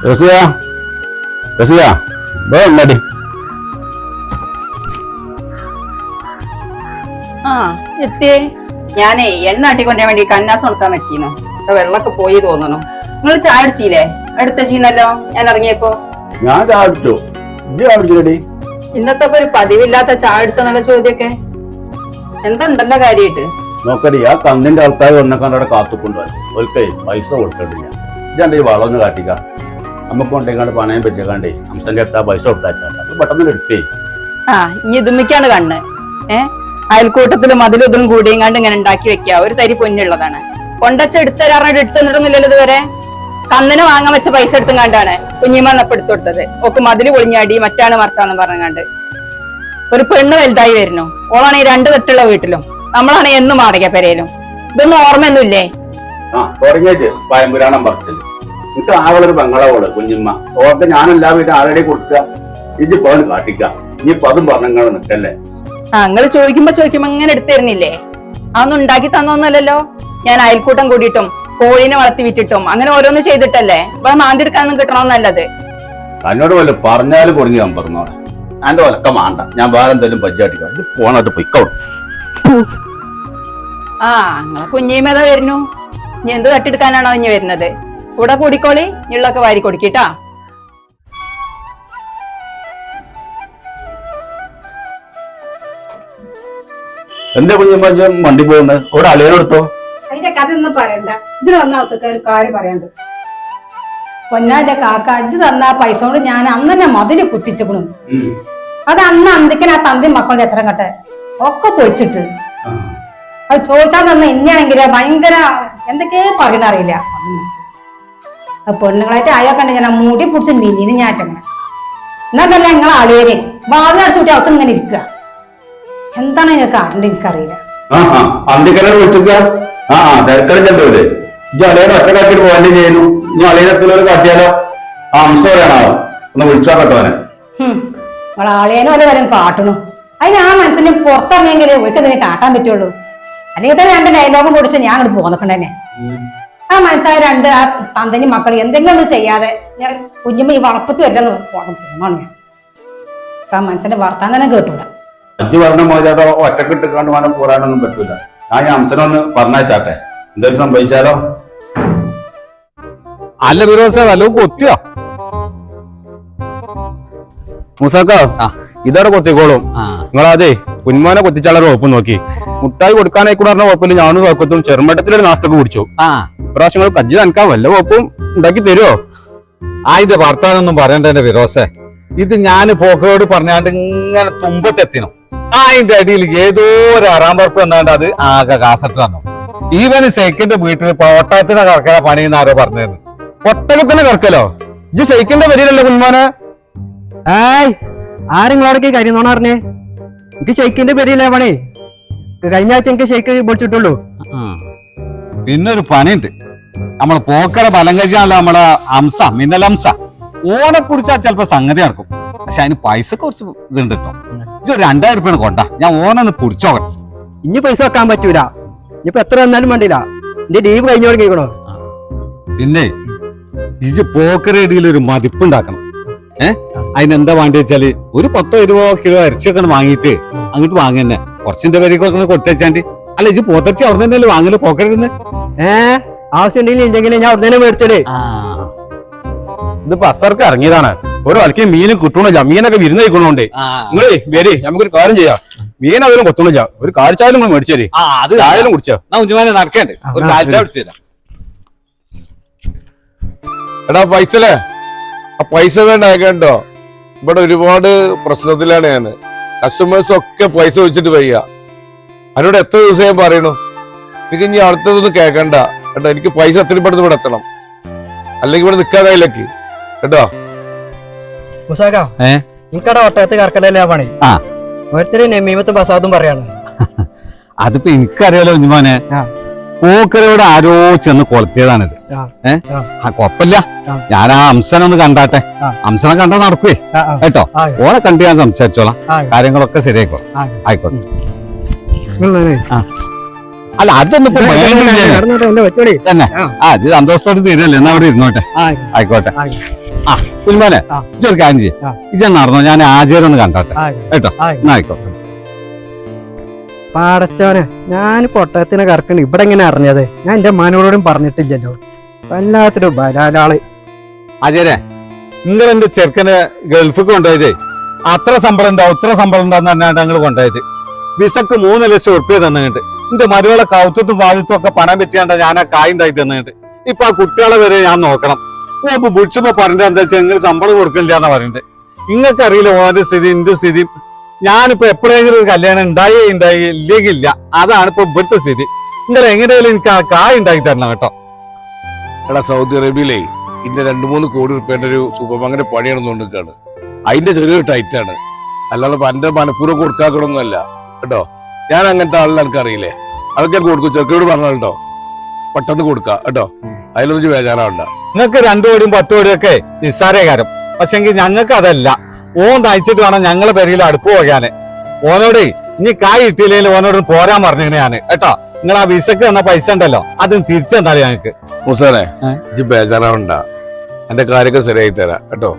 എത്തിയേ ഞാനേ എണ്ണ ആട്ടിക്കൊണ്ടേ വേണ്ടി കന്നാസ് ഉണക്കാൻ വെച്ചിരുന്നു. വെള്ളമൊക്കെ പോയി തോന്നുന്നു. നിങ്ങൾ ചായ അടിച്ചില്ലേ? എടുത്ത ചീന്നല്ലോ ഞാൻ ഇറങ്ങിയപ്പോ. ഞാൻ ചാടിച്ചു. ഇന്നത്തെ ഒരു പതിവില്ലാത്ത ചായ അടിച്ചോന്നുള്ള ചോദ്യൊക്കെ എന്തുണ്ടല്ലോ കാര്യമായിട്ട് നോക്കടി. ആ കന്നിന്റെ ആൾക്കാർ വന്നേക്കാണ്ട് അവിടെ കാത്തുകൊണ്ടുപോയി ഒരിക്കേ പൈസ കൊടുത്തിട്ടില്ല. ഇജാണ്ട് ഈ വളം ഒന്ന് കാട്ടിക്ക. നമുക്ക് കൊണ്ടേക്കാണ്ട് പണയം വെച്ചേക്കാണ്ടേ അംസന്റെ അടുത്ത് ആ പൈസ കൊടുത്താൽ പെട്ടെന്ന് എടുത്തേ. ഇനി ഇതുമ്മിക്കാണ് കണ്ണ്. അയൽക്കൂട്ടത്തില് മതിലും ഇതും കൂടിയങ്ങാണ്ട് ഇങ്ങനെ ഉണ്ടാക്കി വെക്കുക. ഒരു തരി പൊന്നുള്ളതാണ്. കൊണ്ടച്ചെടുത്തരാറിട്ട് എടുത്തൊന്നിടുന്നില്ലല്ലോ ഇതുവരെ. കന്നിന് വാങ്ങാൻ വെച്ച പൈസ എടുത്തും കണ്ടാണ് കുഞ്ഞിമന്നപ്പ് എടുത്തു കൊടുത്തത്. ഒക്കെ മതില് പൊളിഞ്ഞാടി മറ്റാണ് മറിച്ചാന്ന് പറഞ്ഞാണ്ട് ഒരു പെണ്ണ് വലുതായി വരുന്നു. ഓളാണ് ഈ 2 തെറ്റുള്ള വീട്ടിലും, നമ്മളാണ് എന്നും മാറിയ പെരയിലും. ഇതൊന്നും ഓർമ്മയൊന്നുമില്ലേ? പയമ്പുരാണം പറച്ചില് എനിക്ക് ആവളൊരു ബംഗളാവോള് കുഞ്ഞിമ്മ ഓർത്ത് ഞാനെല്ലാ വീട്ടും ആൾറെഡി കൊടുക്കുക. ഇത് പോകാൻ കാട്ടിക്ക. ഇനിയിപ്പോ അതും പറഞ്ഞങ്ങൾ നിൽക്കല്ലേ. നിങ്ങൾ ചോദിക്കുമ്പോ ഇങ്ങനെ എടുത്തിരുന്നില്ലേ? അതൊന്നും ഉണ്ടാക്കി തന്നോന്നല്ലോ. ഞാൻ അയൽക്കൂട്ടം കൂടിയിട്ടും കോഴിനെ വളർത്തി വിറ്റിട്ടും അങ്ങനെ ഓരോന്ന് ചെയ്തിട്ടല്ലേ. ഇപ്പൊ മാന്തിരിക്കാനൊന്നും കിട്ടണമെന്നല്ലത്. തന്നോട് വല്ല പറഞ്ഞാലും പൊടിഞ്ഞ് ഞാൻ പറഞ്ഞോളെ. എന്റെ വലക്ക മാണ്ട. ഞാൻ വേറെ എന്തെങ്കിലും ബജ്ജാട്ടിക്കാം. ഇത് പോണായിട്ട് പൊയ്ക്കോ. നിങ്ങളെ കുഞ്ഞിമേത വരുന്നു. ഇനി എന്ത് തട്ടിയെടുക്കാനാണോ ഇനി വരുന്നത്? കൂടെ കൂടിക്കോളി. ഞുള്ളൊക്കെ വാരി കൊടുക്കിട്ടാ. എന്റെ കുഞ്ഞിമ്മ വണ്ടി പോകുന്നത് ഇവിടെ അളിയനെടുത്തോ? അതിന്റെ കഥ ഒന്നും പറയണ്ട. ഇതിന് വന്ന ഒരു കാര്യം പറയണ്ട്. പൊന്നാന്റെ കാക്ക അജ്ജ് തന്ന പൈസ കൊണ്ട് ഞാൻ അന്ന് തന്നെ മതില് കുത്തിച്ചേക്കണു. അത് അന്ന് അന്തിക്കൻ ആ തന്തി മക്കളുടെ അച്ചരം കട്ടെ ഒക്കെ പൊളിച്ചിട്ട് അത് ചോദിച്ചാൽ തന്ന എന്നെയാണെങ്കില് ഭയങ്കര എന്തൊക്കെയോ പറയണ അറിയില്ല. പെണ്ണുങ്ങളായിട്ട് ആയോക്കണ്ട ഞാൻ മുടി പിടിച്ച് മിന്നിന് ഞാറ്റങ്ങനെ. എന്നാ തന്നെ ഞങ്ങളെ അളിയര് വാതിലടച്ചു കൂട്ടി അവർക്ക് ഇങ്ങനെ ഇരിക്കുക. എന്താണ് എനിക്ക് അറിയണ്ട എനിക്കറിയില്ല. ഒറ്റക്കാക്കിട്ട് പോകാനും ചെയ്യുന്നു. ഇനി അളിയനെത്തുള്ളവർ കാട്ടിയാലോ? ആ അംസം പറയണോ? ഒന്ന് വിളിച്ചാ കേട്ടോനെ. നമ്മളെ ആളിയേനും വരെ വരും കാട്ടണു. അതിന് ആ മനസ്സിന് പുറത്തിറങ്ങിയെങ്കിലേ ഒരിക്കൽ ഇതിനെ കാട്ടാൻ പറ്റുള്ളൂ. അല്ലെങ്കിൽ തന്നെ 2 ഡയലോഗും പൊടിച്ച് ഞാൻ അങ്ങോട്ട് പോന്നിട്ടുണ്ടെന്നെ. ആ മനസ്സായ 2 ആ തന്തനി മക്കൾ എന്തെങ്കിലും ഒന്നും ചെയ്യാതെ ഞാൻ കുഞ്ഞുമ്മ ഈ വളപ്പത്ത് വരലെന്ന് പോകണം ഞാൻ. ആ മനസ്സിന്റെ വർത്താൻ തന്നെ കേട്ടൂല. അജ്ജ് പറഞ്ഞ മോചാട്ടോ ഒറ്റക്കിട്ടിക്കാണ്ട് വേണം പോരാനൊന്നും പറ്റൂല. ഞാൻ അംസനൊന്ന് പറഞ്ഞാച്ചാട്ടെ എന്തെങ്കിലും സംഭവിച്ചാലോ? അല്ല ബിറോസേ വല്ലതും കൊത്തിയോ? മുസാക്ക ഇതോടെ കൊത്തിക്കോളും. നിങ്ങളതെ കുഞ്ഞുമോനെ കൊത്തിച്ചാളൊരു ഉറപ്പ് നോക്കി. മുട്ടായി കൊടുക്കാനായിക്കൂടെ പറഞ്ഞ കുഴപ്പമില്ല. ഞാനും കുഴപ്പത്തും ചെറുമട്ടത്തിലൊരു നാസ്തൊക്കെ കുടിച്ചു. ഇപ്രാവശ്യം കജ്ജി നനക്കാൻ വല്ല കുഴപ്പവും ഉണ്ടാക്കി തരുമോ? അതിന്റെ വർത്താനൊന്നും പറയണ്ട ബിറോസേ. ഇത് ഞാൻ പോക്കറോട് പറഞ്ഞാണ്ട് ഇങ്ങനെ തുമ്പത്തെത്തിനു. അതിന്റെ അടിയിൽ ഏതോ ഒരു അറാമ്പറപ്പ് എന്നാണ്ട് അത് ആകെ കാസറ്റ് വന്നു. ഈവന് സൈക്കിന്റെ വീട്ടിൽ ഒട്ടകത്തിനെ കറക്കല പണിയെന്ന് ആരോ പറഞ്ഞിരുന്നു. ഒട്ടകത്തിനെ കറക്കലോ? ഇത് സൈക്കിളിന്റെ വരിയിലല്ലേ കുഞ്ഞുമോനെ? ആരെങ്ങളോടൊക്കെ കാര്യം നോണ പറഞ്ഞേ? എനിക്ക് ഷെയ്ക്കിന്റെ പേരില്ലേ പണി. കഴിഞ്ഞ ആഴ്ച എനിക്ക് ഷെയ്ക്ക് പൊളിച്ചിട്ടുള്ളൂ. പിന്നെ ഒരു പണിയുണ്ട്. നമ്മള് പോക്കറ ബലം കഴിച്ചാണല്ലോ നമ്മളെ അംസ മിന്നൽ അംസ. ഓനെ കുടിച്ചാൽ ചിലപ്പോ സംഗതി നടക്കും. പക്ഷെ അതിന് പൈസ കുറച്ച് ഇതുണ്ട് കേട്ടോ. ഇത് 2000 രൂപയാണ് കൊണ്ടാ. ഞാൻ ഓനൊന്ന് പിടിച്ചോട്ടെ. ഇനി പൈസ വെക്കാൻ പറ്റൂല. ഇനിയിപ്പോ എത്ര വന്നാലും വേണ്ടില്ല. എന്റെ ലീവ് കഴിഞ്ഞോട് കേൾക്കണോ? പിന്നെ ഇത് പോക്കറേടിയിൽ ഒരു മതിപ്പുണ്ടാക്കണം. അതിനെന്താ വേണ്ടി വെച്ചാല് ഒരു 10-20 കിലോ ഇറച്ചിയൊക്കെ വാങ്ങിയിട്ട് അങ്ങോട്ട് വാങ്ങന്നെ. കുറച്ചിന്റെ പേരൊക്കെ കൊടുത്തേച്ചാണ്ട്. അല്ല ഇത് പോത്തച്ചി അവിടെ തന്നെയല്ലേ വാങ്ങല് പോക്കറിന്ന്? ആവശ്യം ഉണ്ടെങ്കിൽ ഇല്ലെങ്കിൽ ഞാൻ അവിടെ തന്നെ മേടിച്ചല്ലേ. ഇത് പസർക്ക് ഇറങ്ങിയതാണ്. ഒരു വലക്ക് മീനും കിട്ടണില്ല. മീനൊക്കെ വിരുന്ന് കഴിക്കണോണ്ടേ. നിങ്ങളേ വരി നമുക്കൊരു കാര്യം ചെയ്യാം. മീൻ അതിലും കൊത്തണില്ല. ഒരു കാഴ്ചായാലും നിങ്ങൾ മേടിച്ചേരി. അത് ചായാലും കുടിച്ചോ? കുഞ്ഞുമാനെ നടക്കണ്ടേ? ഒരു കാഴ്ച കുടിച്ചില്ല. എടാ പൈസല്ലേ? ആ പൈസ വേണ്ട അയക്കണ്ടോ? ഇവിടെ ഒരുപാട് പ്രശ്നത്തിലാണ് ഞാന്. കസ്റ്റമേഴ്സ് ഒക്കെ പൈസ വെച്ചിട്ട് വയ്യ. അതിനോട് എത്ര ദിവസം ഞാൻ പറയണു? എനിക്ക് ഇനി അടുത്തതൊന്നും കേക്കണ്ട കേട്ടോ. എനിക്ക് പൈസ എത്രയും പെട്ടെന്ന് ഇവിടെ എത്തണം. അല്ലെങ്കിൽ ഇവിടെ നിക്കാതായില്ലേക്ക് കേട്ടോ. നിങ്ങടെ ഒട്ടകത്ത് കറക്കലല്ലേ പണി? ഓരോരുത്തര് നെമീമത്തും ബസാദും പറയാണ്. അതിപ്പോ എനിക്കറിയാലോ കുഞ്ഞുമാനെ. പോക്കരോട് ആരോ ചെന്ന് കൊളത്തിയതാണിത്. കൊഴപ്പില്ല. ഞാൻ ആ അംസനൊന്ന് കണ്ടാട്ടെ. അംസനെ കണ്ടാ നടക്കുവേ കേട്ടോ. ഓളെ കണ്ട് ഞാൻ സംസാരിച്ചോളാം. കാര്യങ്ങളൊക്കെ ശരിയായിക്കോളാം. ആയിക്കോട്ടെ. അല്ല അതൊന്നും ഇപ്പൊ തന്നെ. ഇത് സന്തോഷത്തോടെ തീരല്ലേ? എന്നാ അവിടെ ഇരുന്നോട്ടെ. ആയിക്കോട്ടെ. ആ കുഞ്ഞുമോനെ ആ. ഇതൊരു കാര്യം ചെയ്യും ആ. ഇജ നടന്നോ, ഞാൻ ആചാര്യൊന്ന് കണ്ടോട്ടെ ആ, കേട്ടോ. ആ. എന്നാ ആയിക്കോട്ടെ. പാടച്ചോനെ ഞാൻ പൊട്ടത്തിനെ കറക്കണ ഇവിടെ എങ്ങനെ അറിഞ്ഞത്? ഞാൻ എന്റെ മനോരോടും പറഞ്ഞിട്ടില്ലല്ലോ. വല്ലാത്തൊരു ബലാലാള്. ആചാര്യ, നിങ്ങൾ എന്റെ ചെറുക്കന് ഗൾഫിൽ കൊണ്ടുപോയത് അത്ര ശമ്പളം ഉണ്ടാവും ഇത്ര ശമ്പളം ഉണ്ടാന്ന് പറഞ്ഞാണ് ഞങ്ങൾ കൊണ്ടുപോയത്. വിസക്ക് 3 ലക്ഷം ഉറുപ്പ്യ തന്നിട്ട് എന്റെ മരുകളെ കൗത്തത്തും വാതിത്തും ഒക്കെ പണം വെച്ചാണ്ട ഞാൻ ആ കായ് ഉണ്ടായി തന്നിട്ട് ഇപ്പൊ ആ കുട്ടികളെ വരെ ഞാൻ നോക്കണം. ഇപ്പൊ വിളിച്ചപ്പോ പറഞ്ഞിട്ട് എന്താ വെച്ചാൽ നിങ്ങൾ ശമ്പളം കൊടുക്കില്ല എന്നാ പറയുന്നത്. നിങ്ങൾക്ക് അറിയില്ല ഓന്റെ സ്ഥിതി എന്റെ സ്ഥിതി. ഞാനിപ്പോ എപ്പോഴെങ്കിലും ഒരു കല്യാണം ഉണ്ടായി ഇല്ലെങ്കിൽ ഇല്ല. അതാണ് ഇപ്പൊ ഇവിടുത്തെ സ്ഥിതി. നിങ്ങൾ എങ്ങനെയാലും എനിക്ക് ആ കായ് ഉണ്ടാക്കി തരണം കേട്ടോ. എടാ സൗദി അറേബ്യയിലേ ഇന്റെ 2-3 കോടി റുപ്യന്റെ ഒരു സൂപ്പർ മാർക്കറ്റ് പണി നടന്നുകൊണ്ടിരിക്കുകയാണ്. അതിന്റെ ചെറിയൊരു ടൈറ്റാണ്. അല്ലാതെ എന്റെ മനഃപൂർവ്വം കൊടുക്കാക്കണമൊന്നുമല്ല കേട്ടോ. ഞാൻ അങ്ങനത്തെ ആളിനെ എനിക്കറിയില്ലേ. അതൊക്കെ ഞാൻ കൊടുക്കും. ചെറുക്കനോട് പറഞ്ഞോ പെട്ടെന്ന് കൊടുക്കാം കേട്ടോ. അതിലൊന്നും ബേജാറാവണ്ട. നിങ്ങൾക്ക് 2 കോടിയും 10 കോടിയും ഒക്കെ നിസ്സാരകാരം. പക്ഷെങ്കിൽ ഞങ്ങൾക്ക് അതല്ല. ഓൻ തയ്ച്ചിട്ട് വേണം ഞങ്ങളെ പെരയിൽ അടുപ്പ് പോകാന്. ഓനോട് ഇനി കായ് കിട്ടിയില്ലെങ്കിൽ ഓനോട് പോരാൻ പറഞ്ഞിങ്ങനെ ഞാന് കേട്ടോ. നിങ്ങൾ ആ വിസക്ക് തന്ന പൈസ ഉണ്ടല്ലോ അതും തിരിച്ചെന്നാലേ ഞങ്ങൾക്ക്. മുസാനെ ഇജ്ജ് ബേജാറാവണ്ട. എന്റെ കാര്യമൊക്കെ ശരിയായി തരാം കേട്ടോ.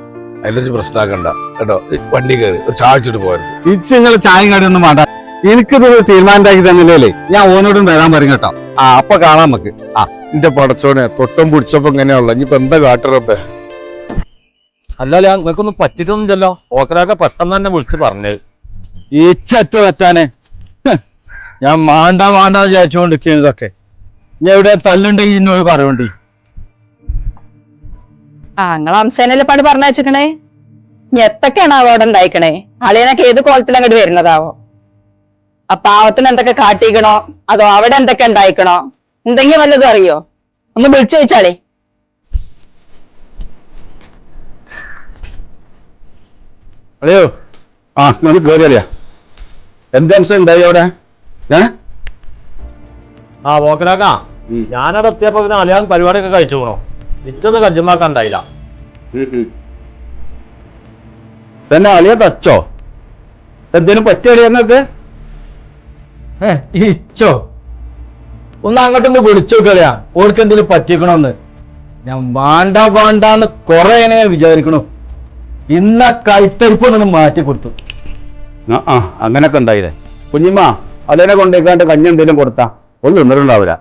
അതിലൊന്നും പ്രശ്നമാക്കണ്ട കേട്ടോ. വണ്ടി കയറി ഒരു ചാടിച്ചിട്ട് പോരുത്. തിരിച്ച് നിങ്ങൾ ചായയും കടിയൊന്നും വേണ്ട. എനിക്കിത് തീരുമാനമാക്കി തന്നില്ലേ ഞാൻ ഓനോടും വരാൻ പറയും കേട്ടോ. ആ അപ്പൊ കാണാം നമുക്ക്. ആ എന്റെ പടച്ചോനെ തൊട്ടും പിടിച്ചപ്പോ ഇങ്ങനെയുള്ള ഇനിയിപ്പോ എന്താ കാട്ടറപ്പേ. അല്ല നിങ്ങൾക്കൊന്നും പറ്റിയിട്ടൊന്നുമില്ലല്ലോ. ഓക്കരാക്കെ പെട്ടെന്ന് തന്നെ വിളിച്ച് പറഞ്ഞത് ഈ ചറ്റ വെച്ചാനെ ഞാൻ മാണ്ടാന്ന് വിചാരിച്ചുകൊണ്ടിരിക്കുന്നത്. ഇതൊക്കെ ഞാൻ എവിടെ തല്ലുണ്ടെങ്കിൽ ഇന്നോട് പറയണ്ടി. ആ നിങ്ങൾ അംസേനല്ലേ പണ്ട് പറഞ്ഞു വെച്ചിക്കണേ. ഞെത്തൊക്കെയാണ് അവിടെ ഉണ്ടായിക്കണേ. അളിയനൊക്കെ ഏത് കോലത്തിൽ അങ്ങോട്ട് വരുന്നതാവോ. ആ പാവത്തിന് എന്തൊക്കെ കാട്ടിക്കണോ അതോ അവിടെ എന്തൊക്കെ ഉണ്ടായിക്കണോ എന്തെങ്കിലും വല്ലതും അറിയോ? ഒന്ന് വിളിച്ചു ചോദിച്ചാളേ. അതെയോ? ആ നമുക്ക് കയറിയാ. എന്തംശം ഉണ്ടായി അവിടെ? ആ ഓക്കരാക്ക ഞാനവിടെ എത്തിയപ്പോ പിന്നെ അലിയാൻ പരിപാടിയൊക്കെ കഴിച്ചു പോണോ. ഇറ്റൊന്നും കജ്ജമാക്കാൻ ഉണ്ടായില്ല. തന്നെ അളിയ തച്ചോ? എന്തേലും പറ്റിയടിയ നിങ്ങൾക്ക്? ഇച്ചോ ഒന്ന് അങ്ങോട്ടൊന്ന് വിളിച്ചു നോക്കളിയാ. ഓർക്ക് എന്തെങ്കിലും പറ്റിക്കണോന്ന്. ഞാൻ വേണ്ടാന്ന് കൊറേ എങ്ങനെ വിചാരിക്കണു. ഇന്ന കൈത്തരിപ്പൊന്ന് മാറ്റി കൊടുത്തു. ആ അങ്ങനൊക്കെ ഉണ്ടായില്ലേ. കുഞ്ഞിമ്മ അതിനെ കൊണ്ടേക്കാണ്ട് കഞ്ഞി എന്തെങ്കിലും കൊടുത്താ ഒന്നും നിന്നിട്ടുണ്ടാവില്ല.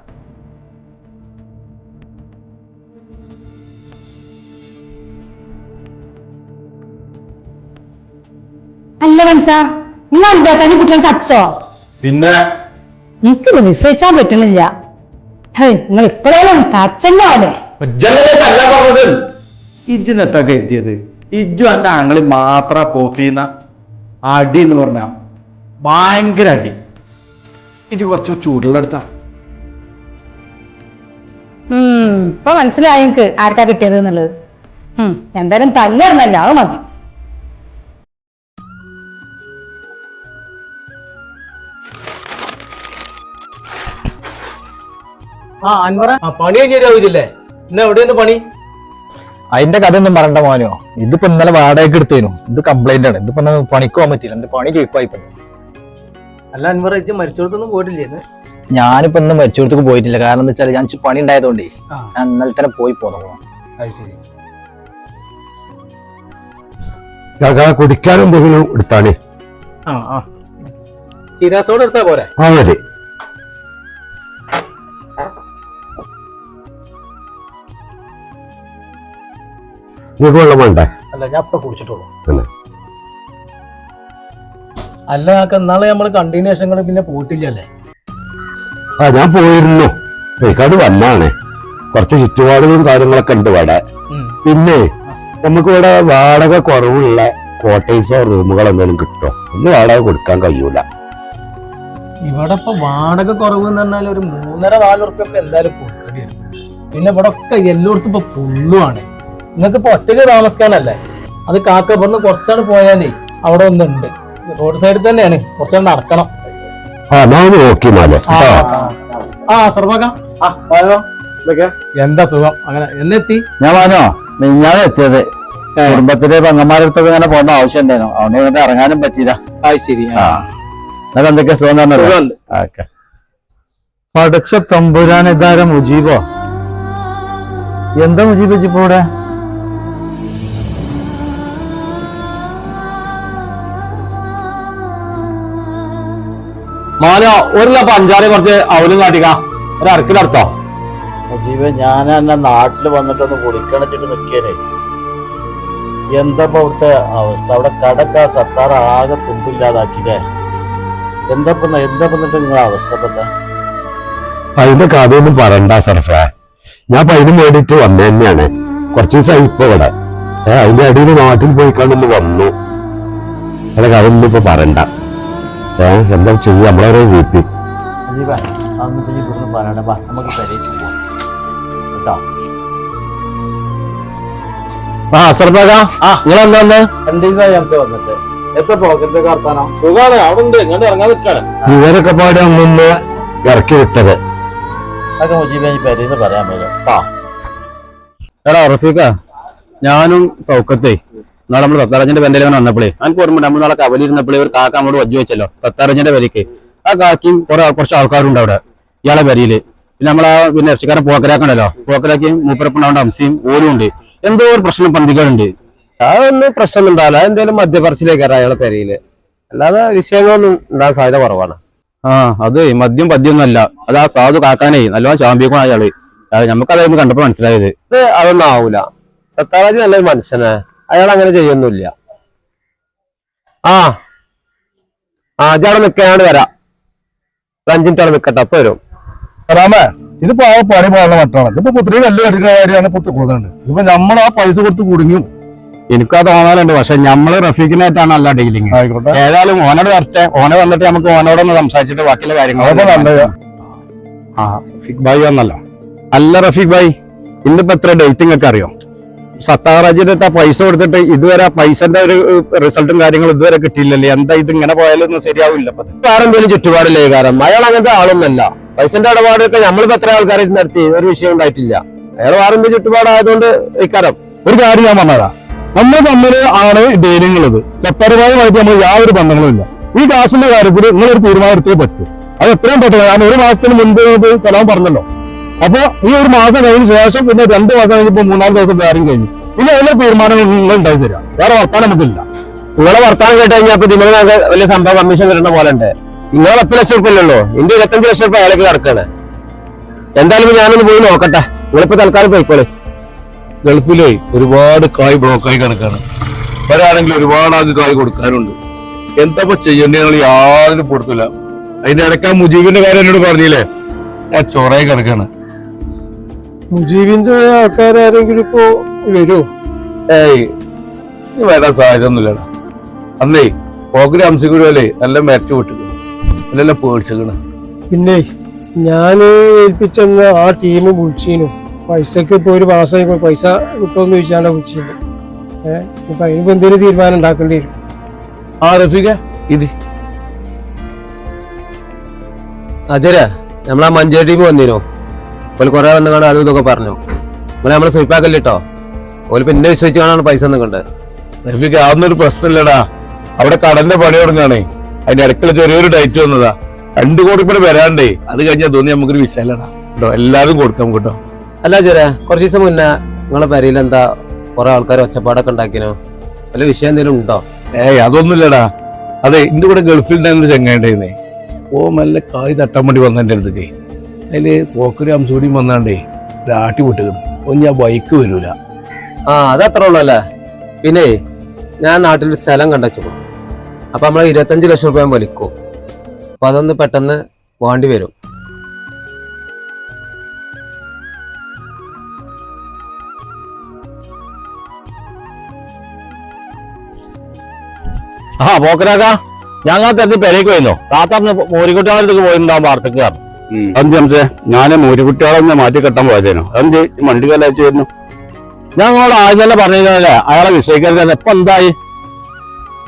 അല്ല മനസ്സാ നിങ്ങൾ എന്താ തന്നെ കുട്ടികൾ തച്ചോ? പിന്നെ എനിക്കിത് വിശ്വസിച്ചാൻ പറ്റുന്നില്ല. നിങ്ങൾ ഇപ്പോഴേലും തച്ചല്ലോ അല്ലേ? ഇജ്ജിനെത്തൊക്കെ എത്തിയത് ഇജ്ജു എന്റെ ആങ്ങളി മാത്ര പോക്കിന്ന അടി എന്ന് പറഞ്ഞ ഭയങ്കര അടി. ഇജ്ജ് കുറച്ച് ചൂടുള്ളടുത്താ. ഇപ്പൊ മനസ്സിലായി എനിക്ക് ആർക്കാ കിട്ടിയത് എന്നുള്ളത്. എന്തായാലും തല്ലിറന്നല്ല അത് മതി. പണി ശരിയാവില്ലേ? ഇന്ന് എവിടെയൊന്ന് പണി? അതിന്റെ കഥ ഒന്നും പറയണ്ട മോനോ. ഇതിപ്പോ ഇന്നലെ വാടകയ്ക്ക് എടുത്തേനു. ഇത് കംപ്ലൈന്റ് ആണ്. ഇതിപ്പോ പണിക്ക് പോകാൻ പറ്റില്ല. എന്റെ പണി ചോയ്പായി. അല്ല അൻവറ ഇജ്ജ് മരിച്ചോടത്തൊന്നും പോയിട്ടില്ലേ? ഞാനിപ്പോ ഇന്ന് മരിച്ചോടത്തേക്ക് പോയിട്ടില്ല. കാരണം എന്താ വെച്ചാൽ ഞാൻ പണി ഉണ്ടായതുകൊണ്ടേ ഞാൻ ഇന്നലെ തന്നെ പോയി പോന്നു. കുടിക്കാനും എന്തെങ്കിലും എടുത്താണേ. ചിരാസോട് എടുത്താ പോരെ? ആ മതി. വെള്ളം വേണ്ടേ? അല്ല ഞാൻ ഇപ്പൊ കുടിച്ചിട്ടുള്ളൂ. അല്ല എന്നാളെ നമ്മള് കണ്ടതിന് ശേഷം പിന്നെ പോയിട്ടില്ലല്ലേ? ആ ഞാൻ പോയിരുന്നു. എനിക്കത് വന്നാണ്. കുറച്ച് ചുറ്റുപാടുകളും കാര്യങ്ങളൊക്കെ ഉണ്ട് ഇവിടെ. പിന്നെ നമുക്കിവിടെ വാടക കുറവുള്ള ക്വാർട്ടേഴ്സോ റൂമുകളോ എന്തെങ്കിലും കിട്ടോ? ഒന്നും വാടക കൊടുക്കാൻ കഴിയൂല. ഇവിടെ ഇപ്പൊ വാടക കുറവ് എന്ന് പറഞ്ഞാൽ ഒരു 3.5-4 ഉറുപ്പ്യൊക്കെ എന്തായാലും കൊടുക്കേണ്ടി വരും. പിന്നെ ഇവിടെ ഒക്കെ എല്ലായിടത്തും ഇപ്പൊ ഫുള്ളുമാണ്. നിങ്ങൾക്ക് ഇപ്പൊ ഒറ്റയ്ക്ക് താമസിക്കാനല്ലേ? അത് കാക്കപ്പുറന്ന് കുറച്ചാണ് പോയാലേ അവിടെ ഒന്നുണ്ട്. റോഡ് സൈഡിൽ തന്നെയാണ്. കുറച്ചാണ് നടക്കണം. എന്താ സുഖം? അങ്ങനെ എന്നെത്തി? ഞാൻ പറഞ്ഞോ ഞാൻ എത്തിയത് കുടുംബത്തിലെ പെങ്ങന്മാരടുത്തൊക്കെ ഇങ്ങനെ പോകേണ്ട ആവശ്യം ഉണ്ടായിരുന്നു. അവിടെ ഇങ്ങോട്ട് ഇറങ്ങാനും പറ്റിയില്ല. ശരി. അതൊക്കെ എന്തൊക്കെ സുഖം തന്നെ. പഠിച്ച തമ്പുരാൻ ഇതാര മുജീബോ? എന്താ മുജീബ് ഇപ്പൊ ഇവിടെ? മോനോ ഒരു പഞ്ചാര കുറച്ച് അവലും കാട്ടിക്ക ഒരു അരക്കിലടുത്തോ. ജീവൻ ഞാൻ എന്നെ നാട്ടിൽ വന്നിട്ടൊന്ന് കുളിക്കണച്ചിട്ട് നിൽക്കേനേ. എന്താ അവിടുത്തെ അവസ്ഥ? അവിടെ കടക്ക സത്താർ ആകെ തുമ്പില്ലാതാക്കില്ലേ? എന്താ എന്നിട്ട് നിങ്ങളെ അവസ്ഥ ഇപ്പത്തെ? അതിന്റെ കഥയൊന്നും പറയണ്ട സർഫ. ഞാൻ അതിന് വേണ്ടിട്ട് വന്നു തന്നെയാണ്. കുറച്ച് ദിവസമായി ഇപ്പൊ ഇവിടെ. അതിന്റെ അടിയിൽ നാട്ടിൽ പോയിക്കാണ്ടൊന്ന് വന്നു. അതിന്റെ കഥയൊന്നും ഇപ്പൊ പറയണ്ട. എന്താ ചെയ്യ നമ്മളൊരു വീട്ടിൽ ഇവിടുന്ന് പറയണ്ട. നമുക്ക് പെരേക്ക് പോവാം കേട്ടോ. സർഫാക്ക നിങ്ങളെന്താ 2 ദിവസമായി അംശം വന്നിട്ട്. എത്ര പോക്കറ്റ് കർത്താനോ? സുഖാണ്. അവിടെ ഉണ്ട്. ഇങ്ങോട്ട് ഇറങ്ങാൻ നിൽക്കാണ്. ഇവരൊക്കെ പാടെ അന്നൊന്ന് ഇറക്കി വിട്ടത്. അതൊക്കെ മുജീബ് പെരേന്ന് പറയാൻ പറ്റും കേട്ടോ. എടാ റഫീക്ക, ഞാനും സൗക്കത്തേ നാളെ നമ്മള് തത്താറഞ്ചിന്റെ പെന്തലേവൻ വന്നപ്പോഴേ എനിക്ക് ഓർമ്മ നമ്മൾ നാളെ കവലിരുന്നപ്പോഴേ ഒരു കാക്ക അങ്ങോട്ട് വജ്ജു വെച്ചല്ലോ തത്താറഞ്ചിന്റെ പേരേക്ക്. ആ കാക്കിയും കുറച്ച് ആൾക്കാരുണ്ട് അവിടെ ഇയാളെ പേരില്. പിന്നെ നമ്മളാ പിന്നെ ഇറച്ചിക്കാരൻ പോക്കരാക്കണ്ടല്ലോ, പോക്കരാക്കിയും മൂപ്പരപ്പുണ്ടാവേണ്ട അംശയും ഓരും ഉണ്ട്. എന്തോ ഒരു പ്രശ്നം പന്തികളുണ്ട്. അതൊന്നും പ്രശ്നമൊന്നും ഉണ്ടാവില്ല. അതെന്തായാലും മദ്യപറിച്ചിലേക്കാണ് അയാളെ പെരയില്. അല്ലാതെ വിഷയങ്ങളൊന്നും ഉണ്ടാകാൻ സാധ്യത കുറവാണ്. അത് മദ്യം പദ്യമൊന്നും അല്ല. അത് ആ സാധു കാക്കാനേ നല്ലോണം ചാമ്പിക്കണം അയാള്. നമുക്കതായിരുന്നു കണ്ടപ്പോ മനസ്സിലായത്. അതൊന്നും ആവൂല. സത്താറാജി നല്ലൊരു മനുഷ്യനാ. അയാൾ അങ്ങനെ ചെയ്യൊന്നുമില്ല. അവിടെ നിൽക്കാണ്ട് വരാം. 5 മിനിറ്റ് നിൽക്കട്ടെ, അപ്പൊ വരും. രാമേ, ഇതിപ്പോ ആ പണി പോകുന്ന മട്ടാണ്. ഇതിപ്പോ പുത്രി വലിയ അടിക്കുന്ന കാര്യമാണ് പുത്ത് പോകുന്നുണ്ട്. ഇപ്പൊ നമ്മൾ ആ പൈസ കൊടുത്ത് കുടുങ്ങും. എനിക്കത് തോന്നാറുണ്ട്. പക്ഷെ നമ്മള് റഫീഖിനായിട്ടാണ് അല്ല ഡീലിങ്. ആയിക്കോട്ടെ, ഏതായാലും ഓനോട് വരട്ടെ. ഓനെ വന്നിട്ട് നമുക്ക് ഓനോടൊന്ന് സംസാരിച്ചിട്ട് ബാക്കിയുള്ള കാര്യങ്ങൾ. റഫീഖ് ഭായി വന്നല്ലോ. അല്ല റഫീഖ് ഭായി, ഇന്നിപ്പോ എത്ര ഡേറ്റിംഗ് ഒക്കെ അറിയോ? സത്താറാജിന്റെ അടുത്ത് പൈസ കൊടുത്തിട്ട് ഇതുവരെ പൈസന്റെ ഒരു റിസൾട്ടും കാര്യങ്ങളും ഇതുവരെ കിട്ടിയില്ലല്ലേ? എന്താ ഇത് ഇങ്ങനെ പോയാലൊന്നും ശരിയാവില്ല. വേറെ എന്തെങ്കിലും ചുറ്റുപാടില്ലേ? കാരണം അയാൾ അങ്ങനത്തെ ആളൊന്നല്ല. പൈസന്റെ ഇടപാടൊക്കെ നമ്മളിപ്പോ എത്ര ആൾക്കാരെ നടത്തി, ഒരു വിഷയം ഉണ്ടായിട്ടില്ല. അയാൾ വേറെ എന്ത് ചുറ്റുപാടായതുകൊണ്ട് ഇക്കാരം ഒരു കാര്യം ഞാൻ പറഞ്ഞതാ. നമ്മൾ തമ്മില് ആണ് ഡീലിംഗ് ഉള്ളത്. സത്താറുമായിട്ട് നമ്മൾ യാതൊരു ബന്ധങ്ങളും ഇല്ല. ഈ കാശിന്റെ കാര്യത്തിൽ നിങ്ങളൊരു തീരുമാനം എടുത്തേ പറ്റൂ. അത് എത്രയും പെട്ടെന്ന്. ഞാൻ 1 മാസത്തിന് മുൻപ് സ്ഥലം പറഞ്ഞല്ലോ. അപ്പൊ ഈ 1 മാസം കഴിഞ്ഞ ശേഷം പിന്നെ 2 മാസം കഴിഞ്ഞപ്പോ 3-4 ദിവസം വേറെയും കഴിഞ്ഞു. പിന്നെ അതിന്റെ തീരുമാനങ്ങൾ നിങ്ങൾ ഉണ്ടായി തരാം. വേറെ വർത്താനം നമുക്കില്ല. നിങ്ങളെ വർത്താനം കേട്ട് കഴിഞ്ഞപ്പോ നിങ്ങൾക്ക് വലിയ സംഭവം കമ്മീഷൻ കിട്ടുന്ന പോലെ ഉണ്ട്. നിങ്ങൾ 10 ലക്ഷം റുപ്യ അല്ലല്ലോ, എന്റെ 25 ലക്ഷം റുപ്യ അയാൾക്ക് കിടക്കാണ്. എന്തായാലും ഞാനൊന്ന് പോയി നോക്കട്ടെ. നിങ്ങളിപ്പോ തൽക്കാലം പോയിക്കോളെ. ഗൾഫിലെ ഒരുപാട് കായ് ബ്ലോക്കായി കണക്കാണ്. വരാണെങ്കിൽ ഒരുപാട് ആൾക്ക് കായ് കൊടുക്കാനുണ്ട്. എന്താ ചെയ്യേണ്ട ഞങ്ങൾ യാതൊരു കൊടുക്കില്ല. അതിന്റെ ഇടയ്ക്ക് മുജീബിന്റെ കാര്യം എന്നോട് പറഞ്ഞില്ലേ, ഞാൻ ചോറായി കിടക്കാണ്. മുജീബിന്റെ ആൾക്കാരെങ്കിലും ഇപ്പോ വരുമോ? വരാൻ സാധ്യത ഒന്നുമില്ലടാ. അന്നേ പോക്കരി അംശക്കൂടല്ലേ നല്ല മെറ്റ വിട്ടിട്ട് നല്ല പേടിച്ചേക്കണ. പിന്നെ ഞാൻ ഏൽപ്പിച്ചെന്ന് ആ ടീം വിളിച്ചിരുന്നു. പൈസക്ക് ഇപ്പൊ 1 മാസമായി പൈസ കിട്ടുമെന്ന് ചോദിച്ചാണ് വിളിച്ചത്. അപ്പൊ അതിനിപ്പോ എന്തെങ്കിലും തീരുമാനം ഉണ്ടാക്കേണ്ടി വരും. റഫീഖ ഇത് അജരാ, നമ്മളാ മഞ്ചേരി ടീം വന്നിരുന്നു. ഓല് കുറെ വന്നു കണ്ട് അതും ഇതൊക്കെ പറഞ്ഞു. നിങ്ങൾ നമ്മളെ സ്വീപ്പാക്കല്ലോ. ഓല് പിന്നെ വിശ്വസിച്ച് കാണാണ് പൈസ കണ്ടത്. റഫീഖ അതൊന്നൊരു പ്രശ്നമില്ലടാ. അവിടെ കടന്റെ പണി തുടങ്ങാണേ. അതിന്റെ ഇടയ്ക്കുള്ള ചെറിയൊരു ഡേറ്റ് വന്നതാ. 2 കോടി കൂടെ വരാണ്ടേ. അത് കഴിഞ്ഞാൽ തോന്നി നമുക്കൊരു വിശാലടാ കേട്ടോ. എല്ലാവരും കൊടുക്കാം കേട്ടോ. അല്ല ജരാ, കുറച്ച് ദിവസം മുന്നേ നിങ്ങളെ പെരയിൽ എന്താ കുറെ ആൾക്കാർ ഒച്ചപ്പാടൊക്കെ ഉണ്ടാക്കിനോ? വല്ല വിഷയം എന്തെങ്കിലും ഉണ്ടോ? അതൊന്നുമില്ലടാ. അതെ, എന്റെ കൂടെ ഗൾഫിൽ ചെങ്ങായിട്ടേന്നേ. മെല്ലെ കായ് തട്ടാൻ വേണ്ടി വന്ന എന്റെ അടുത്തേക്ക്. അതില് പോക്കരി അംസൂടിയും വന്നാണ്ടേ ആട്ടി വിട്ടുകിടും. ഞാൻ ബൈക്ക് വരൂല. അതത്ര ഉള്ളു അല്ലേ. പിന്നെ ഞാൻ നാട്ടിൽ സ്ഥലം കണ്ടു. അപ്പൊ നമ്മളെ 25 ലക്ഷം റുപ്യ വലിക്കും. അപ്പൊ അതൊന്ന് പെട്ടെന്ന് വേണ്ടി വരും. പോക്കരാക്ക, ഞങ്ങൾ തെരഞ്ഞ് പെരേക്ക് പോയിരുന്നോ? താത്താറിന് മോരിക്കുട്ടികളടുത്തേക്ക് പോയിട്ടുണ്ടാവും വാർത്തക്ക്. അഞ്ചേ ഞാൻ മൂരിക്കുട്ടികളൊന്ന് മാറ്റി കെട്ടാൻ പോയതേനു. അതെന്ത് വണ്ടി കലാച്ചു വരുന്നു? ഞങ്ങളോട് ആദ്യം തന്നെ പറഞ്ഞല്ലേ അയാളെ വിഷയിക്കരുത്. ഇപ്പൊ എന്തായി?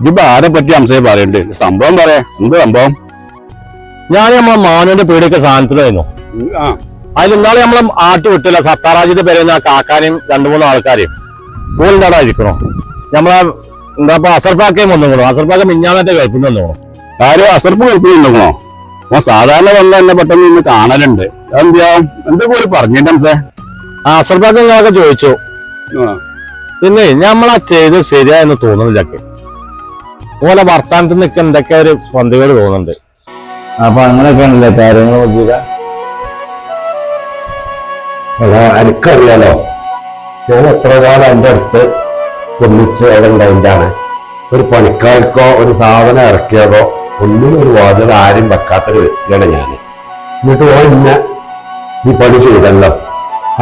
ഇതിപ്പോ ആരെ പറ്റി അംശയെ പറയണ്ട്? സംഭവം പറയാ. എന്ത് സംഭവം? ഞാൻ നമ്മളെ മാനുവിന്റെ പീടിയൊക്കെ സാധനത്തിലായിരുന്നു. അതിൽ ഇന്നാളെ നമ്മളെ ആട്ടി വിട്ടില്ല. സത്താറാജിന്റെ പേരുന്ന ആ കാക്കാനെയും 2-3 ആൾക്കാരെയും പോലുണ്ടാടായിരിക്കണോ? നമ്മളെ എന്താ അസർപ്പാക്കയും വന്നുകൊള്ളു. അസർപ്പാക്ക മിഞ്ഞാന്നത്തെ കഴിപ്പിന് വന്നോളൂ. ആരും അസർപ്പ് കഴിപ്പിന്നുണ്ടോ? സാധാരണ വന്ന എന്നെ പെട്ടെന്ന് ഇന്ന് കാണലുണ്ട്. എന്താ പോലെ പറഞ്ഞിട്ട് അസർപ്പാക്ക നിങ്ങളൊക്കെ ചോദിച്ചു. പിന്നെ നമ്മളാ ചെയ്ത് ശരിയായെന്ന് തോന്നുന്നില്ല. ഓലെ വർത്താനത്തിൽ നിൽക്കാൻ എന്തൊക്കെ ഒരു പന്തികേട് തോന്നുന്നുണ്ട്. അപ്പൊ അങ്ങനെയൊക്കെയാണല്ലേ കാര്യങ്ങൾ നോക്കിയില്ല. എടാ എനിക്കറിയാലോ, ഞാൻ എത്ര കാലം എൻ്റെ അടുത്ത് ഒന്നിച്ച് അവിടെ ഉണ്ടായിട്ടാണ്. ഒരു പണിക്കാർക്കോ ഒരു സാധനം ഇറക്കിയതോ ഒന്നിനും ഒരു വാചക ആരും വെക്കാത്തൊരു വ്യക്തിയാണ് ഞാൻ. എന്നിട്ട് ഓൻ ഇന്നെ ഈ പണി ചെയ്തല്ലോ,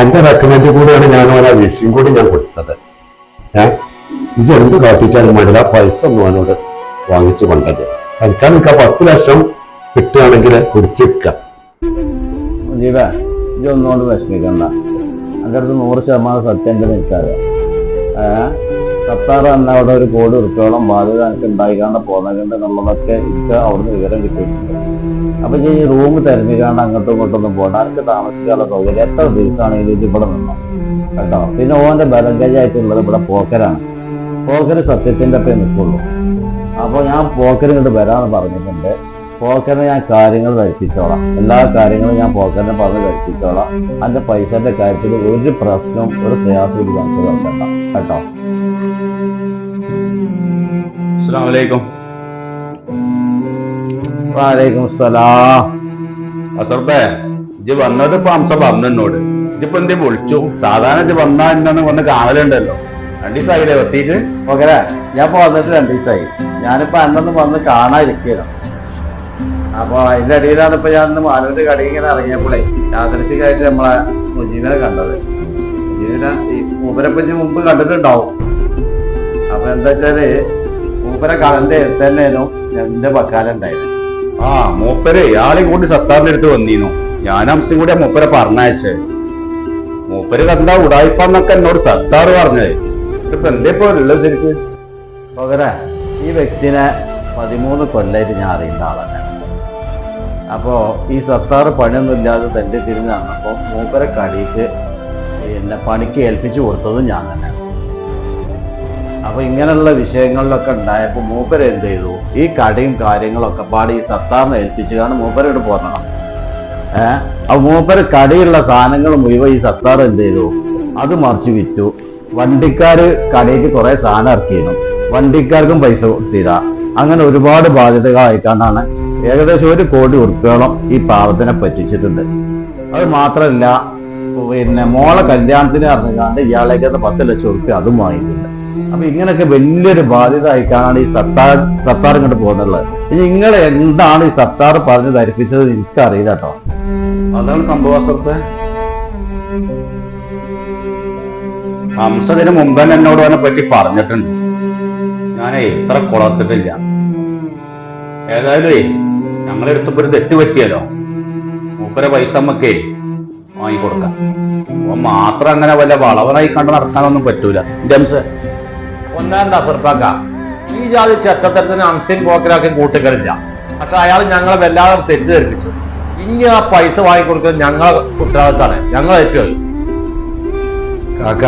എൻ്റെ റെക്കമെൻഡ് കൂടിയാണ് ഞാൻ ഓരോ വിസയും കൂടി ഞാൻ കൊടുത്തത്. ഇത് എന്ത് കാട്ടിട്ടാലും വേണ്ടില്ല, പൈസ ഒന്നും അവനോട് വാങ്ങിച്ചു കൊണ്ടത്. എനിക്കാണ് നിൽക്കുക 10 ലക്ഷം കിട്ടുകയാണെങ്കിൽ പിടിച്ചിരിക്കാം. ജീവ ഇതൊന്നുകൊണ്ട് വിഷമിക്കണ്ട. എൻ്റെ അടുത്ത് 100% സത്യം എൻ്റെ നിൽക്കാതെ. സത്താറ് തന്നെ അവിടെ ഒരു കോടി ഉറുപ്പോളം ബാധ്യത എനിക്ക് ഉണ്ടായിക്കാണ്ട് പോകുന്നുണ്ട് എന്നുള്ളതൊക്കെ എനിക്ക് അവിടുന്ന് വിവരം കിട്ടിയിട്ടുണ്ട്. അപ്പൊ ഈ റൂം തിരഞ്ഞിക്കാണ്ട് അങ്ങോട്ടും ഇങ്ങോട്ടൊന്നും പോകണ്ട. എനിക്ക് താമസിക്കാനുള്ള സൗകര്യം എത്ര ദിവസമാണെങ്കിലും ഇത് ഇവിടെ നിന്നോ കേട്ടോ. പിന്നെ ഓന്റെ ബലങ്കേജായിട്ടുള്ളത് ഇവിടെ പോക്കരാണ്. പോക്കര് സത്യത്തിന്റെ ഒപ്പം നിൽക്കുള്ളൂ. അപ്പോൾ ഞാൻ പോക്കര് ഇങ്ങോട്ട് വരാമെന്ന് പറഞ്ഞിട്ടുണ്ട്. പോക്കറിന് ഞാൻ കാര്യങ്ങൾ ധരിപ്പിച്ചോളാം. എല്ലാ കാര്യങ്ങളും ഞാൻ പോക്കറിനെ പറഞ്ഞ് ധരിപ്പിച്ചോളാം. അതിന്റെ പൈസന്റെ കാര്യത്തിൽ ഒരു പ്രശ്നവും ഒരു പ്രയാസവും ഇത് കാണിച്ചു തരണ്ട കേട്ടോ. അസ്സലാമലൈക്കും. വാലൈക്കും സലാം. അസർബേ ഇജ്ജ് വന്നത് ഇപ്പൊ അംസ പറഞ്ഞു എന്നോട്. ഇജ്ജിപ്പോ എന്തേ വിളിച്ചു? സാധാരണ ഇജ്ജ് വന്നാ എന്നു വന്ന് കാണലുണ്ടല്ലോ. 2 ദിവസമായില്ലേ എത്തിയിട്ട്? പോക്കരെ ഞാൻ പോന്നിട്ട് 2 ദിവസമായി. ഞാനിപ്പോ അന്നൊന്നും വന്ന് കാണാതിരിക്കുകയാണ്. അപ്പൊ അതിന്റെ ഇടയിലാണ് ഇപ്പൊ ഞാൻ ഇന്ന് മാനൂരിന്റെ കടയിൽ ഇങ്ങനെ ഇറങ്ങിയപ്പോഴേ യാദൃശികമായിട്ട് നമ്മളെ മുജീബിനെ കണ്ടത്. മുജീബിനെ ഈ മൂപ്പരെപ്പറ്റി മുമ്പ് കണ്ടിട്ടുണ്ടാവും. അപ്പൊ എന്താ വെച്ചാല് മൂപ്പരെ കടന്റെ അടുത്ത് തന്നെയായിരുന്നു എന്റെ ബക്കാലം ഉണ്ടായത്. ആ മൂപ്പര് ഇയാളെയും കൂടി സത്താറിന്റെ അടുത്ത് വന്നിരുന്നു. ഞാൻ അംസം കൂടെ മൂപ്പരെ പറഞ്ഞയച്ചേ. മൂപ്പര് കണ്ടാ ഉടായിപ്പാന്നൊക്കെ എന്നോട് സത്താറ് പറഞ്ഞത്. ഇപ്പൊ എന്തേ ഇപ്പൊ ഉള്ളത് ശരിക്ക്? പോകരെ ഈ വ്യക്തിനെ 13 കൊല്ലായിട്ട് ഞാൻ അറിയുന്ന ആളാണ്. അപ്പോ ഈ സത്താറ് പണിയൊന്നും ഇല്ലാതെ തന്റെ തിരിഞ്ഞ് നടന്നപ്പോ മൂപ്പരെ കടിക്ക് പിന്നെ പണിക്ക് ഏൽപ്പിച്ചു കൊടുത്തതും ഞാൻ തന്നെ. അപ്പൊ ഇങ്ങനെയുള്ള വിഷയങ്ങളിലൊക്കെ ഉണ്ടായപ്പോ മൂപ്പര് എന്ത് ചെയ്തു, ഈ കടയും കാര്യങ്ങളൊക്കെ പാടി ഈ സത്താറിനെ ഏൽപ്പിച്ചുകാണ് മൂപ്പരോട് പോന്നണം. അപ്പൊ മൂപ്പര് കടയുള്ള സാധനങ്ങൾ മുഴുവൻ ഈ സത്താർ എന്ത് ചെയ്തു, അത് മറിച്ച് വിറ്റു. വണ്ടിക്കാര് കടയിലേക്ക് കുറെ സാധനം ഇറക്കിയിരുന്നു. വണ്ടിക്കാർക്കും പൈസ കൊടുത്തില്ല. അങ്ങനെ ഒരുപാട് ബാധ്യതകളായിക്കാണ്ടാണ് ഏകദേശം 1 കോടി ഉറുപ്പിയോളം ഈ പാവത്തിനെ പറ്റിച്ചിട്ടുണ്ട്. അത് മാത്രമല്ല പിന്നെ മോളെ കല്യാണത്തിന് അറിഞ്ഞാണ്ട് ഇയാളേക്ക് 10 ലക്ഷം ഉറുപ്പിക അതും വാങ്ങിയിട്ടുണ്ട്. അപ്പൊ ഇങ്ങനെയൊക്കെ വലിയൊരു ബാധ്യത ആയിക്കാണാണ് ഈ സത്താർ ഇങ്ങോട്ട് പോകുന്നുള്ളത്. ഇനി നിങ്ങൾ എന്താണ് ഈ സത്താർ പറഞ്ഞ് ധരിപ്പിച്ചത് എനിക്കറിയില്ല കേട്ടോ. അതാണ് സംഭവത്തെ. ഹംസത്തിന് മുമ്പ് തന്നെ എന്നോട് അതിനെ പറ്റി പറഞ്ഞിട്ടുണ്ട്. ഞാനേ ഇത്ര കുളത്തിട്ടില്ല. ഏതായാലും ഞങ്ങളെടുത്തപ്പോ ഒരു തെറ്റ് പറ്റിയല്ലോ. മൂപ്പരെ പൈസ നമ്മക്കേ വാങ്ങിക്കൊടുക്കാം. അപ്പൊ മാത്രം അങ്ങനെ വല്ല വളവനായി കണ്ട് നടക്കാനൊന്നും പറ്റൂല. ജംസ് ഒന്നാം അസർപ്പാക്ക ഈ ജാതി ചെറ്റത്തരത്തിന് അംസിൻ പോക്കരാക്കി കൂട്ടുകളില്ല. പക്ഷെ അയാൾ ഞങ്ങളെ വല്ലാതെ തെറ്റിദ്ധരിപ്പിച്ചു. ഇനി ആ പൈസ വാങ്ങിക്കൊടുക്കുന്നത് ഞങ്ങളെ ഉത്തരവാദിത്തമാണ്. ഞങ്ങൾ ഏറ്റവും കാക്ക,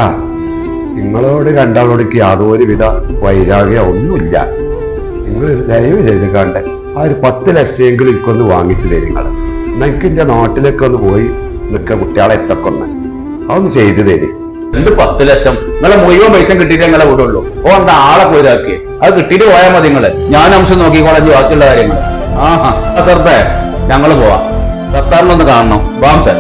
നിങ്ങളോട് രണ്ടാളോടേക്ക് യാതൊരുവിധ വൈരാഗ്യം ഒന്നുമില്ല. നിങ്ങൾ ദയവ് ചെയ്ത് കണ്ട് ആ ഒരു 10 ലക്ഷമെങ്കിലും എനിക്കൊന്ന് വാങ്ങിച്ചു തരും. നിങ്ങൾ എനിക്ക് എന്റെ നാട്ടിലേക്ക് ഒന്ന് പോയി നിൽക്കുക, കുട്ടികളെ എത്തക്കൊന്ന് അതൊന്ന് ചെയ്തു തരും. എന്ത് 10 ലക്ഷം? നിങ്ങളെ മുഴുവൻ പൈസ കിട്ടിയിട്ട് ഞങ്ങളെ വിടുള്ളൂ. ഓ എന്താ ആളെ പോയിതാക്കി? അത് കിട്ടിയിട്ട് പോയാൽ മതി. നിങ്ങള് ഞാൻ അംശം നോക്കിക്കോളാം ബാക്കിയുള്ള കാര്യങ്ങൾ. ആഹാ സർപ്പേ ഞങ്ങള് പോവാം. സത്താറിനൊന്ന് കാണണം. ബാംസൻ